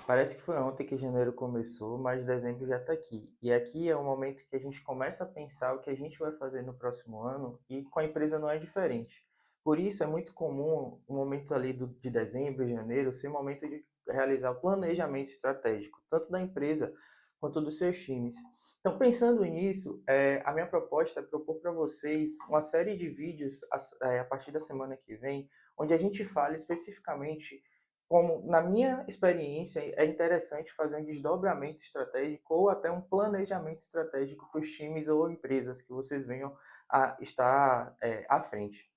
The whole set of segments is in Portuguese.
Parece que foi ontem que janeiro começou, mas dezembro já está aqui. E aqui é o momento que a gente começa a pensar o que a gente vai fazer no próximo ano e com a empresa não é diferente. Por isso é muito comum o momento ali de dezembro, janeiro, ser o momento de realizar o planejamento estratégico, tanto da empresa quanto dos seus times. Então, pensando nisso, a minha proposta é propor para vocês uma série de vídeos a partir da semana que vem, onde a gente fala especificamente como, na minha experiência, é interessante fazer um desdobramento estratégico ou até um planejamento estratégico para os times ou empresas que vocês venham a estar à frente.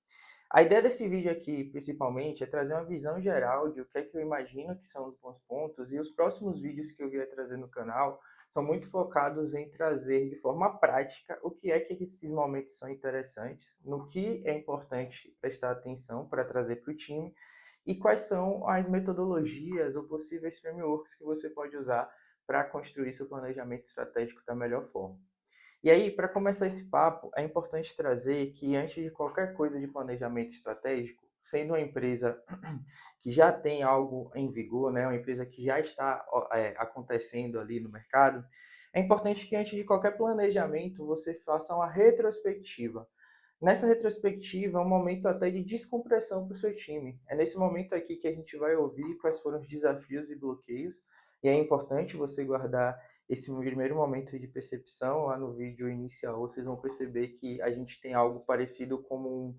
A ideia desse vídeo aqui, principalmente, é trazer uma visão geral de o que é que eu imagino que são os bons pontos, e os próximos vídeos que eu vier trazer no canal são muito focados em trazer de forma prática o que é que esses momentos são interessantes, no que é importante prestar atenção para trazer para o time e quais são as metodologias ou possíveis frameworks que você pode usar para construir seu planejamento estratégico da melhor forma. E aí, para começar esse papo, é importante trazer que antes de qualquer coisa de planejamento estratégico, sendo uma empresa que já tem algo em vigor, né, uma empresa que já está acontecendo ali no mercado, é importante que antes de qualquer planejamento você faça uma retrospectiva. Nessa retrospectiva, é um momento até de descompressão para o seu time. É nesse momento aqui que a gente vai ouvir quais foram os desafios e bloqueios, e é importante você guardar esse primeiro momento de percepção. Lá no vídeo inicial, vocês vão perceber que a gente tem algo parecido como um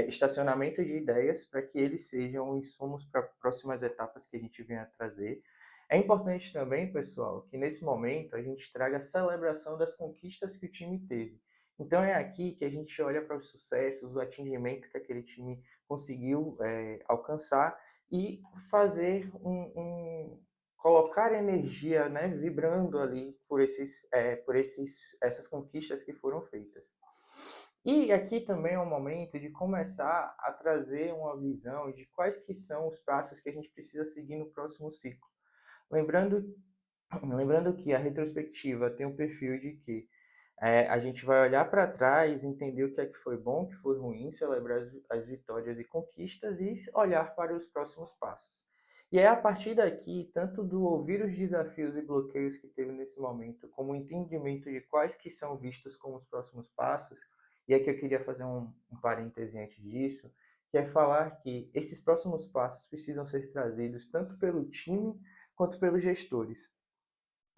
estacionamento de ideias para que eles sejam insumos para próximas etapas que a gente venha a trazer. É importante também, pessoal, que nesse momento a gente traga a celebração das conquistas que o time teve. Então é aqui que a gente olha para os sucessos, o atingimento que aquele time conseguiu alcançar e fazer colocar energia, né, vibrando ali por essas conquistas que foram feitas. E aqui também é um momento de começar a trazer uma visão de quais que são os passos que a gente precisa seguir no próximo ciclo. Lembrando, lembrando que a retrospectiva tem um perfil de que a gente vai olhar para trás, entender o que é que foi bom, o que foi ruim, celebrar as vitórias e conquistas e olhar para os próximos passos. E é a partir daqui, tanto do ouvir os desafios e bloqueios que teve nesse momento, como o entendimento de quais que são vistos como os próximos passos, e aqui eu queria fazer um parêntese antes disso, que é falar que esses próximos passos precisam ser trazidos tanto pelo time quanto pelos gestores.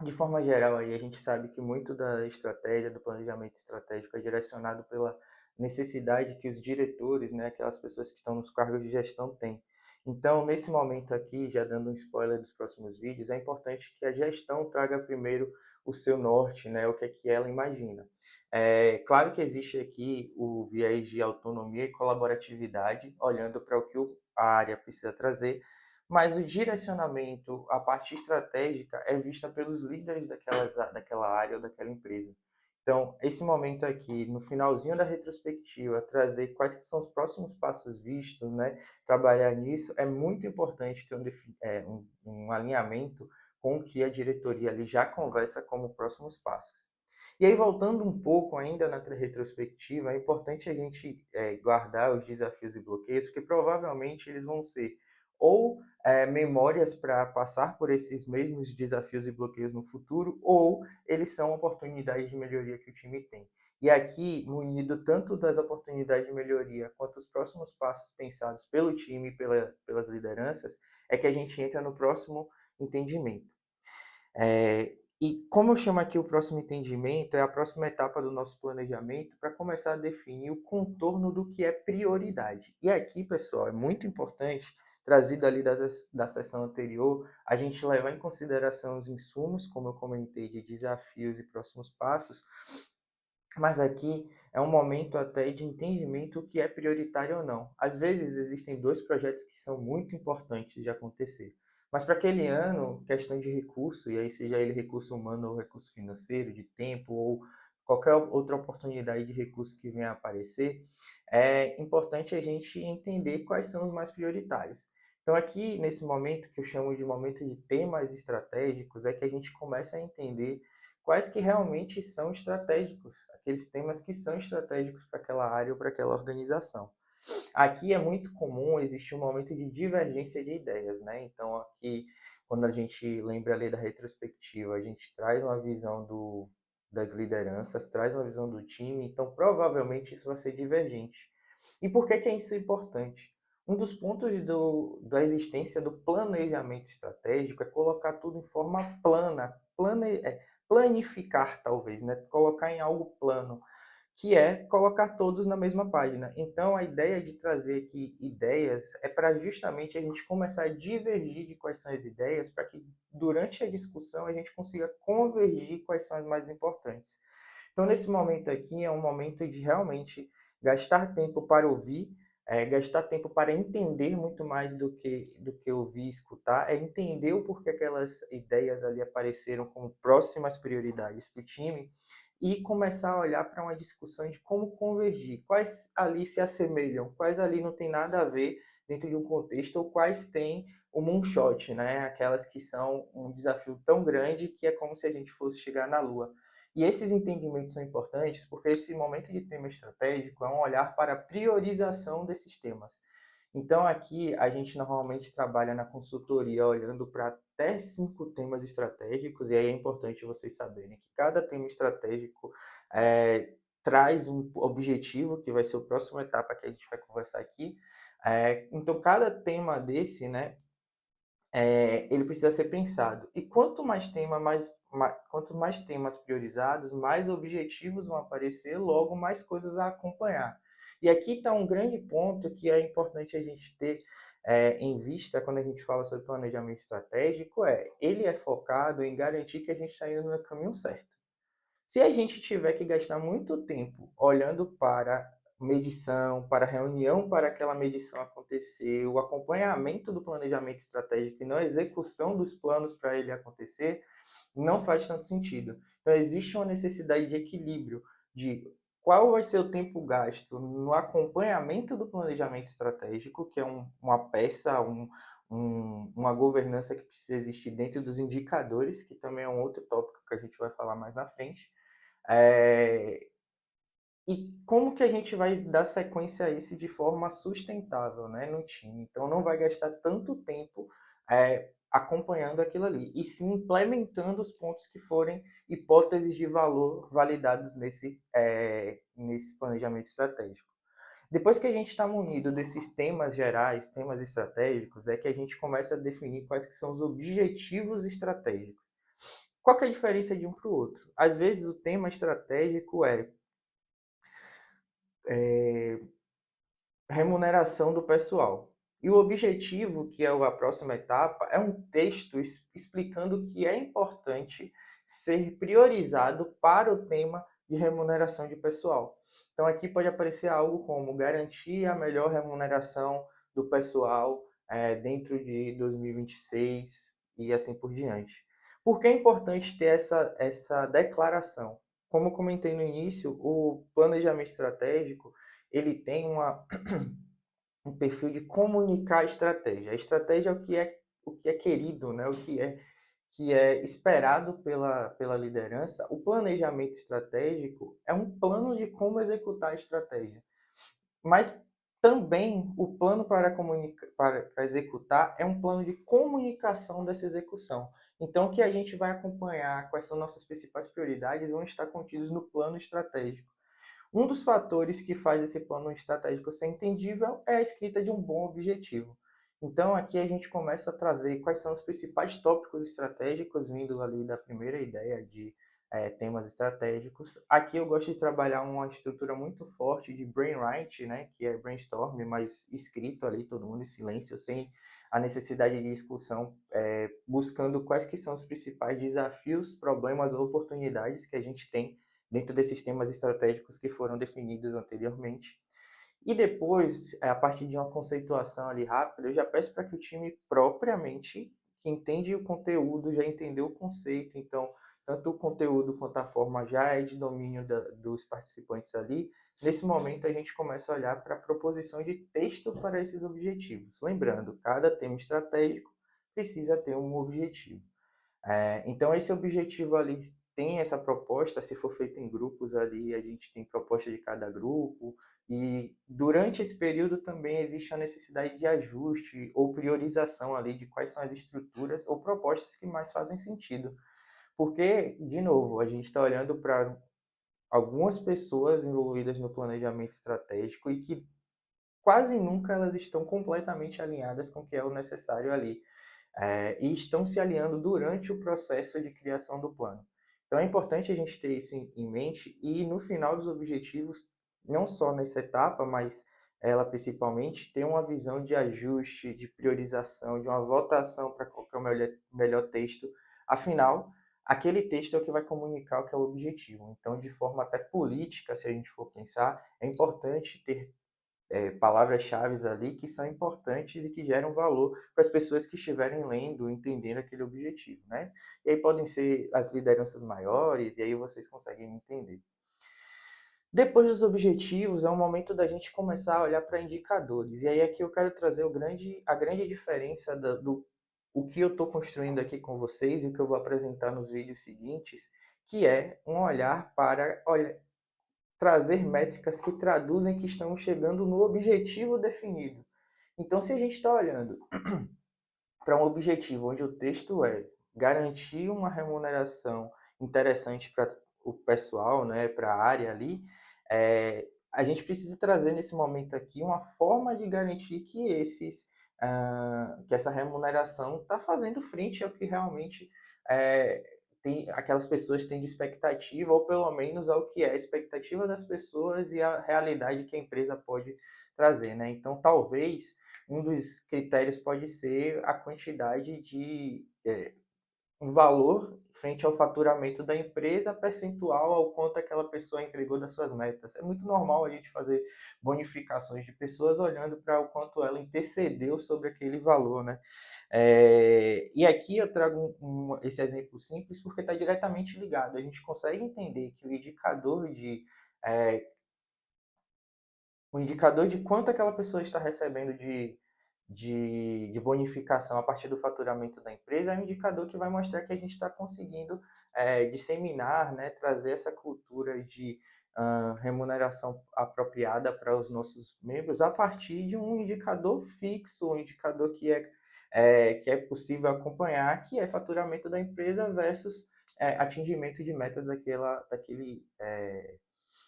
De forma geral, aí, a gente sabe que muito da estratégia, do planejamento estratégico é direcionado pela necessidade que os diretores, né, aquelas pessoas que estão nos cargos de gestão têm. Então, nesse momento aqui, já dando um spoiler dos próximos vídeos, é importante que a gestão traga primeiro o seu norte, né, o que é que ela imagina. É claro que existe aqui o viés de autonomia e colaboratividade, olhando para o que a área precisa trazer, mas o direcionamento, a parte estratégica é vista pelos líderes daquela área ou daquela empresa. Então, esse momento aqui, no finalzinho da retrospectiva, trazer quais que são os próximos passos vistos, né? Trabalhar nisso é muito importante ter um alinhamento com o que a diretoria ali já conversa como próximos passos. E aí, voltando um pouco ainda na retrospectiva, é importante a gente guardar os desafios e bloqueios, porque provavelmente eles vão ser ou memórias para passar por esses mesmos desafios e bloqueios no futuro, ou eles são oportunidades de melhoria que o time tem. E aqui, munido tanto das oportunidades de melhoria quanto os próximos passos pensados pelo time e pelas lideranças, é que a gente entra no próximo entendimento. E como eu chamo aqui o próximo entendimento, é a próxima etapa do nosso planejamento para começar a definir o contorno do que é prioridade. E aqui, pessoal, é muito importante, trazido ali da sessão anterior, a gente levar em consideração os insumos, como eu comentei, de desafios e próximos passos, mas aqui é um momento até de entendimento o que é prioritário ou não. Às vezes existem dois projetos que são muito importantes de acontecer, mas para aquele ano, questão de recurso, e aí seja ele recurso humano ou recurso financeiro, de tempo ou qualquer outra oportunidade de recurso que venha a aparecer, é importante a gente entender quais são os mais prioritários. Então aqui, nesse momento que eu chamo de momento de temas estratégicos, é que a gente começa a entender quais que realmente são estratégicos, aqueles temas que são estratégicos para aquela área ou para aquela organização. Aqui é muito comum existir um momento de divergência de ideias, né? Então, aqui, quando a gente lembra ali da retrospectiva, a gente traz uma visão das lideranças, traz uma visão do time, então provavelmente isso vai ser divergente. E por que isso é importante? Um dos pontos da existência do planejamento estratégico é colocar tudo em forma plana, planificar talvez, né? Colocar em algo plano, que é colocar todos na mesma página. Então, a ideia de trazer aqui ideias é para justamente a gente começar a divergir de quais são as ideias, para que durante a discussão a gente consiga convergir quais são as mais importantes. Então, nesse momento aqui, é um momento de realmente gastar tempo para ouvir, gastar tempo para entender muito mais do que ouvir e escutar, é entender o porquê aquelas ideias ali apareceram como próximas prioridades para o time e começar a olhar para uma discussão de como convergir, quais ali se assemelham, quais ali não tem nada a ver dentro de um contexto, ou quais têm o moonshot, né? Aquelas que são um desafio tão grande que é como se a gente fosse chegar na Lua. E esses entendimentos são importantes porque esse momento de tema estratégico é um olhar para a priorização desses temas. Então, aqui a gente normalmente trabalha na consultoria olhando para até 5 temas estratégicos, e aí é importante vocês saberem que cada tema estratégico traz um objetivo, que vai ser a próxima etapa que a gente vai conversar aqui. Então, cada tema desse, né, ele precisa ser pensado. E quanto mais temas priorizados, mais objetivos vão aparecer, logo mais coisas a acompanhar. E aqui está um grande ponto que é importante a gente ter em vista quando a gente fala sobre planejamento estratégico, ele é focado em garantir que a gente está indo no caminho certo. Se a gente tiver que gastar muito tempo olhando para medição, para reunião, para aquela medição acontecer, o acompanhamento do planejamento estratégico e não a execução dos planos para ele acontecer, não faz tanto sentido. Então, existe uma necessidade de equilíbrio de qual vai ser o tempo gasto no acompanhamento do planejamento estratégico, que é uma peça, uma governança que precisa existir dentro dos indicadores, que também é um outro tópico que a gente vai falar mais na frente. É, e como que a gente vai dar sequência a isso de forma sustentável, né, no time? Então, não vai gastar tanto tempo acompanhando aquilo ali, e sim implementando os pontos que forem hipóteses de valor validados nesse planejamento estratégico. Depois que a gente está munido desses temas gerais, temas estratégicos, é que a gente começa a definir quais que são os objetivos estratégicos. Qual que é a diferença de um para o outro? Às vezes o tema estratégico é remuneração do pessoal. E o objetivo, que é a próxima etapa, é um texto explicando que é importante ser priorizado para o tema de remuneração de pessoal. Então aqui pode aparecer algo como garantir a melhor remuneração do pessoal dentro de 2026 e assim por diante. Por que é importante ter essa declaração? Como eu comentei no início, o planejamento estratégico ele tem um perfil de comunicar a estratégia. A estratégia é o que é querido, né? O que é esperado pela liderança. O planejamento estratégico é um plano de como executar a estratégia. Mas também o plano para executar é um plano de comunicação dessa execução. Então, o que a gente vai acompanhar, quais são nossas principais prioridades, vão estar contidos no plano estratégico. Um dos fatores que faz esse plano estratégico ser entendível é a escrita de um bom objetivo. Então, aqui a gente começa a trazer quais são os principais tópicos estratégicos, vindo ali da primeira ideia de temas estratégicos. Aqui eu gosto de trabalhar uma estrutura muito forte de brainwrite, né, que é brainstorm, mas escrito ali, todo mundo em silêncio, sem a necessidade de discussão, buscando quais que são os principais desafios, problemas ou oportunidades que a gente tem dentro desses temas estratégicos que foram definidos anteriormente. E depois, a partir de uma conceituação ali rápida, eu já peço para que o time propriamente, que entende o conteúdo, já entendeu o conceito, então, tanto o conteúdo quanto a forma já é de domínio dos participantes ali. Nesse momento, a gente começa a olhar para a proposição de texto para esses objetivos. Lembrando, cada tema estratégico precisa ter um objetivo. Então, esse objetivo ali tem essa proposta, se for feita em grupos ali, a gente tem proposta de cada grupo, e durante esse período também existe a necessidade de ajuste ou priorização ali de quais são as estruturas ou propostas que mais fazem sentido. Porque, de novo, a gente está olhando para algumas pessoas envolvidas no planejamento estratégico e que quase nunca elas estão completamente alinhadas com o que é o necessário ali. E estão se alinhando durante o processo de criação do plano. Então é importante a gente ter isso em mente e no final dos objetivos, não só nessa etapa, mas ela principalmente, ter uma visão de ajuste, de priorização, de uma votação para qual que é o melhor texto. Afinal, aquele texto é o que vai comunicar o que é o objetivo. Então, de forma até política, se a gente for pensar, é importante ter palavras-chave ali que são importantes e que geram valor para as pessoas que estiverem lendo, entendendo aquele objetivo, né? E aí podem ser as lideranças maiores, e aí vocês conseguem entender. Depois dos objetivos, é o momento da gente começar a olhar para indicadores. E aí aqui eu quero trazer a grande diferença do o que eu estou construindo aqui com vocês e o que eu vou apresentar nos vídeos seguintes, que é um olhar para trazer métricas que traduzem que estamos chegando no objetivo definido. Então, se a gente está olhando para um objetivo onde o texto é garantir uma remuneração interessante para o pessoal, né, para a área ali, a gente precisa trazer nesse momento aqui uma forma de garantir que que essa remuneração está fazendo frente ao que realmente aquelas pessoas têm de expectativa, ou pelo menos ao que é a expectativa das pessoas e a realidade que a empresa pode trazer, né? Então, talvez um dos critérios pode ser a quantidade de um valor frente ao faturamento da empresa, percentual ao quanto aquela pessoa entregou das suas metas. É muito normal a gente fazer bonificações de pessoas olhando para o quanto ela intercedeu sobre aquele valor, né? E aqui eu trago esse exemplo simples porque está diretamente ligado. A gente consegue entender que é, o indicador de quanto aquela pessoa está recebendo de bonificação a partir do faturamento da empresa é um indicador que vai mostrar que a gente está conseguindo disseminar, né, trazer essa cultura de remuneração apropriada para os nossos membros a partir de um indicador fixo, um indicador que é possível acompanhar, que é faturamento da empresa versus atingimento de metas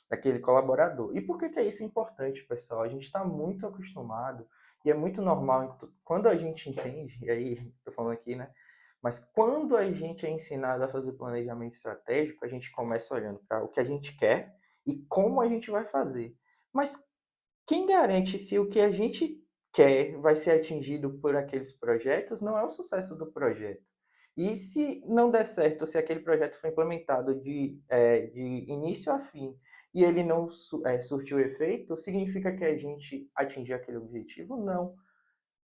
daquele colaborador. E por que é isso importante, pessoal? A gente está muito acostumado e é muito normal, quando a gente entende, e aí estou falando aqui, né? Mas quando a gente é ensinado a fazer planejamento estratégico, a gente começa olhando para o que a gente quer e como a gente vai fazer. Mas quem garante se o que a gente quer vai ser atingido por aqueles projetos não é o sucesso do projeto. E se não der certo, se aquele projeto foi implementado de início a fim e ele não surtiu efeito, significa que a gente atingiu aquele objetivo? Não.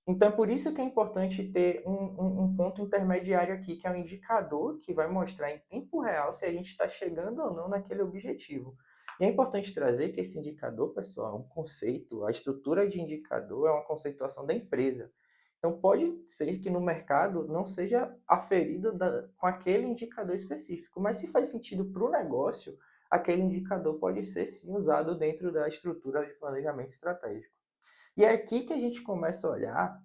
Então, por isso que é importante ter um ponto intermediário aqui, que é um indicador que vai mostrar em tempo real se a gente está chegando ou não naquele objetivo. E é importante trazer que esse indicador, pessoal, é um conceito, a estrutura de indicador é uma conceituação da empresa. Então, pode ser que no mercado não seja aferido com aquele indicador específico, mas se faz sentido para o negócio, aquele indicador pode ser sim usado dentro da estrutura de planejamento estratégico. E é aqui que a gente começa a olhar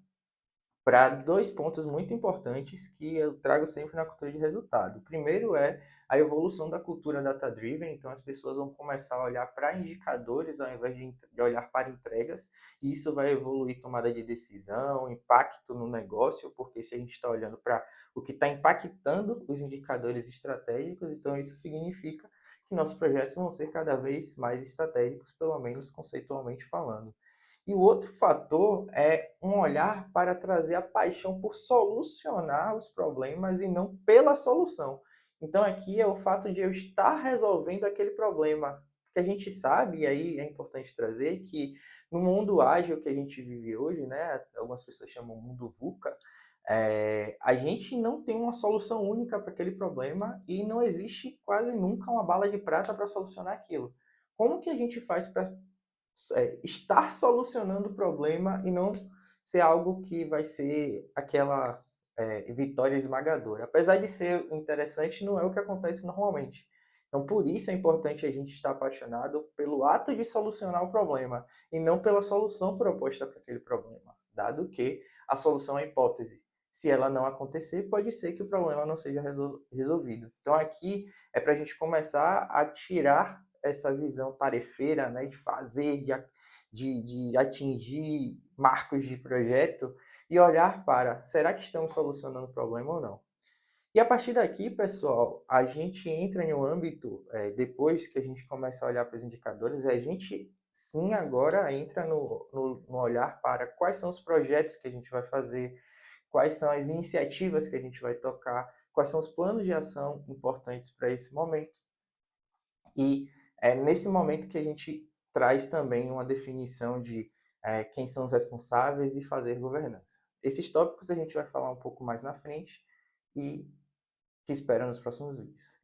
para dois pontos muito importantes que eu trago sempre na cultura de resultado. O primeiro é a evolução da cultura data-driven, então as pessoas vão começar a olhar para indicadores ao invés de olhar para entregas, e isso vai evoluir tomada de decisão, impacto no negócio, porque se a gente está olhando para o que está impactando os indicadores estratégicos, então isso significa que nossos projetos vão ser cada vez mais estratégicos, pelo menos conceitualmente falando. E o outro fator é um olhar para trazer a paixão por solucionar os problemas e não pela solução. Então, aqui é o fato de eu estar resolvendo aquele problema. Que a gente sabe, e aí é importante trazer, que no mundo ágil que a gente vive hoje, né, algumas pessoas chamam mundo VUCA, a gente não tem uma solução única para aquele problema e não existe quase nunca uma bala de prata para solucionar aquilo. Como que a gente faz para estar solucionando o problema e não ser algo que vai ser vitória esmagadora. Apesar de ser interessante, não é o que acontece normalmente. Então, por isso é importante a gente estar apaixonado pelo ato de solucionar o problema e não pela solução proposta para aquele problema, dado que a solução é hipótese. Se ela não acontecer, pode ser que o problema não seja resolvido. Então, aqui é para a gente começar a tirar essa visão tarefeira, né, de fazer, de atingir marcos de projeto e olhar para, será que estamos solucionando o problema ou não? E a partir daqui, pessoal, a gente entra em um âmbito, depois que a gente começa a olhar para os indicadores, a gente sim agora entra no olhar para quais são os projetos que a gente vai fazer, quais são as iniciativas que a gente vai tocar, quais são os planos de ação importantes para esse momento. E é nesse momento que a gente traz também uma definição de quem são os responsáveis e fazer governança. Esses tópicos a gente vai falar um pouco mais na frente e te espero nos próximos vídeos.